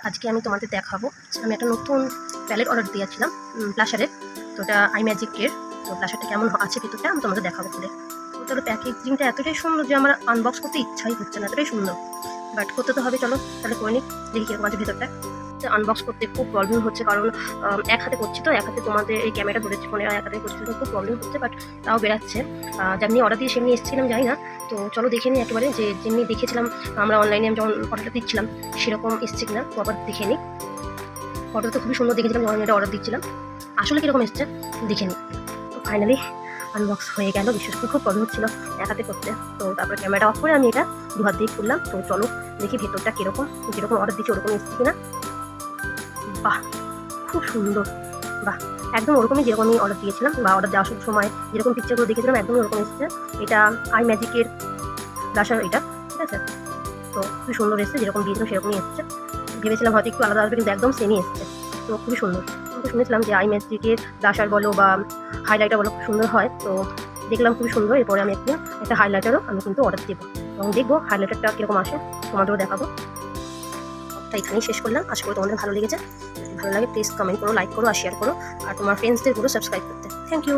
আজকে আমি তোমাদের দেখাবো, আমি একটা নতুন প্যালেট অর্ডার দিয়েছিলাম ব্লাশারের। তো এটা আই ম্যাজিকের। তো ব্লাশারটা কেমন আছে ভিতরটা আমি তোমাদের দেখাবো খুলে। তো প্যাকেজিংটা এতটাই সুন্দর যে আমার আনবক্স করতে ইচ্ছাই হচ্ছে না, এতটাই সুন্দর। বাট করতে তো হবে, চলো তাহলে করে নিই, দেখি কীরকম আছে ভেতরটা। আনবক্স করতে খুব প্রবলেম হচ্ছে, কারণ এক হাতে করছি তো, এক হাতে তোমাদের এই ক্যামেরা ধরেছি ফোনে, এক হাতে করছি তো খুব প্রবলেম হচ্ছে। বাট তাও বেরাচ্ছে, যেমনি অর্ডার দিয়ে সেমনি এসেছিলাম জানি না। তো চলো দেখে নিই একেবারে, যে যেমনি দেখেছিলাম আমরা অনলাইনে যখন অর্ডারটা দিচ্ছিলাম সেরকম এসছে কিনা, তো আবার দেখে নিই। ফটো তো খুবই সুন্দর দেখেছিলাম যখন এটা অর্ডার দিচ্ছিলাম, আসলে কীরকম এসছে দেখে নিই। তো ফাইনালি আনবক্স হয়ে গেল, বিশেষ করে খুব প্রবলেম হচ্ছিলো এক হাতে করতে। তো তারপরে ক্যামেরাটা অফ করে আমি এটা দু হাত দিয়ে খুললাম। তো চলো দেখি ভেতরটা কীরকম, যেরকম অর্ডার দিচ্ছি ওরকম এসছে কিনা। বাহ, খুব সুন্দর, বাহ, একদম ওরকমই যেরকমই অর্ডার দিয়েছিলাম, বা অর্ডার দেওয়ার সময় যেরকম পিকচারগুলো দেখেছিলাম একদমই ওরকম এসেছে। এটা আই ম্যাজিকের ব্লাশার এটা, ঠিক আছে। তো খুবই সুন্দর এসেছে, যেরকম দিয়েছিলাম সেরকমই এসেছে। ভেবেছিলাম হয়তো একটু আলাদা আসবে, কিন্তু একদম সেমই এসেছে। তো খুবই সুন্দর। আমি শুনেছিলাম যে আই ম্যাজিকের ব্লাশার বলো বা হাইলাইটার বলো খুব সুন্দর হয়, তো দেখলাম খুবই সুন্দর। এরপরে আমি একটা হাইলাইটারও আমি কিন্তু অর্ডার দেবো, এবং দেখবো হাইলাইটারটা কীরকম আসে, তোমাদেরও দেখাবো। তাই এখানেই শেষ করলাম, আশা করি তোমাদের ভালো লেগেছে। ভালো লাগে প্লিজ কমেন্ট করো, লাইক করো আর শেয়ার করো, আর তোমার ফ্রেন্ডসদের করো সাবস্ক্রাইব করতে। Thank you.